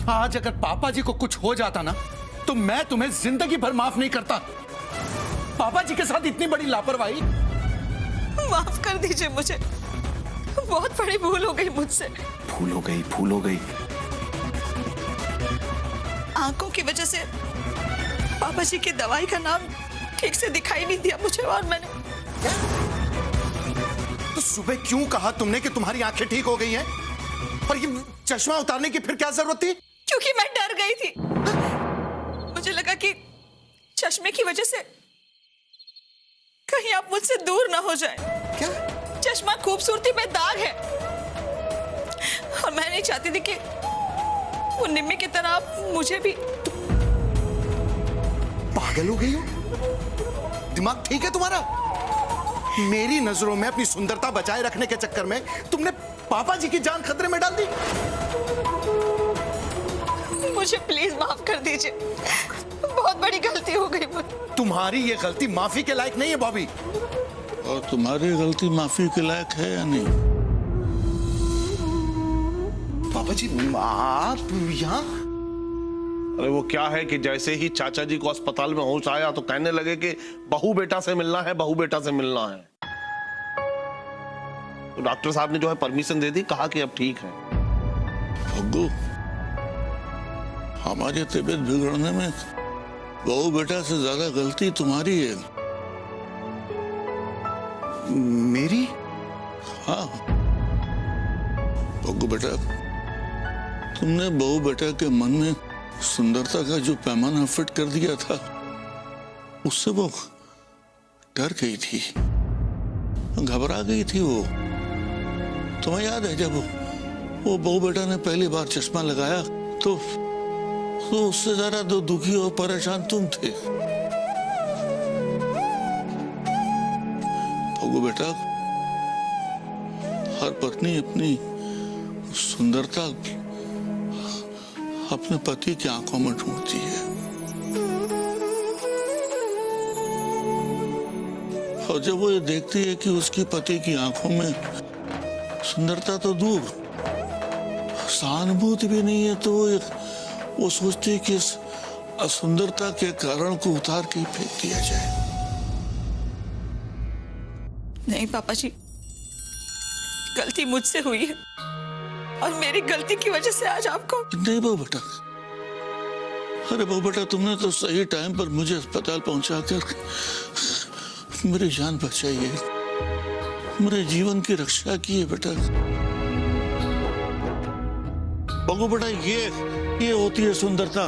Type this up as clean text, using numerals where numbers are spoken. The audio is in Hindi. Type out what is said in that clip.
आज अगर पापा जी को कुछ हो जाता ना तो मैं तुम्हें जिंदगी भर माफ नहीं करता। पापा जी के साथ इतनी बड़ी लापरवाही। माफ कर दीजिए मुझे, बहुत बड़ी भूल हो गई मुझसे। भूल हो गई, भूल हो गई। आंखों की वजह से पापा जी की दवाई का नाम ठीक से दिखाई नहीं दिया मुझे, और मैंने तो सुबह क्यों कहा तुमने कि तुम्हारी आंखें ठीक हो गई हैं? और ये चश्मा उतारने की फिर क्या जरूरत थी? क्योंकि मैं डर गई थी। मुझे लगा कि चश्मे की वजह से कहीं आप मुझसे दूर ना हो जाए। क्या? चश्मा खूबसूरती पे दाग है, और मैं नहीं चाहती थी कि वो निम्मी की तरह आप मुझे भी। पागल हो गई हो? दिमाग ठीक है तुम्हारा? मेरी नजरों में अपनी सुंदरता बचाए रखने के चक्कर में तुमने पापा जी की जान खतरे में डाल दी। मुझे प्लीज माफ कर दीजिए, बहुत बड़ी गलती हो गई मुझे। तुम्हारी ये गलती माफी के लायक नहीं है बॉबी। और तुम्हारी गलती माफी के लायक है या नहीं? पापा जी आप यहाँ? अरे वो क्या है कि जैसे ही चाचा जी को अस्पताल में होश आया तो कहने लगे कि बहू बेटा से मिलना है, बहू बेटा से मिलना है। तो डॉक्टर साहब ने जो है परमिशन दे दी, कहा कि अब ठीक है। भग्गू, हमारी तबीयत बिगड़ने में बहू बेटा से ज्यादा गलती तुम्हारी है। मेरी? हाँ भग्गू बेटा, तुमने बहू बेटा के मन में सुंदरता का जो पैमाना फिट कर दिया था, उससे वो डर गई थी, घबरा गई थी। वो तुम्हें याद है जब वो बहू बेटा ने पहली बार चश्मा लगाया तो उससे ज्यादा दुखी और परेशान तुम थे। भगू बेटा, हर पत्नी अपनी सुंदरता अपने पति की आंखों में ढूंढती है, और जब वो ये देखती है कि उसकी पति की आंखों में सुंदरता तो दूर, सहानुभूति भी नहीं है, तो वो सोचती है कि इस असुंदरता के कारण को उतार के फेंक दिया जाए। नहीं पापा जी, गलती मुझसे हुई है, और मेरी गलती की वजह से आज आपको। नहीं बहू बेटा, अरे बहू बेटा, तुमने तो सही टाइम पर मुझे अस्पताल पहुंचाकर मेरी जान बचाई है, मेरे जीवन की रक्षा की है बेटा। बहू बेटा, ये होती है सुंदरता।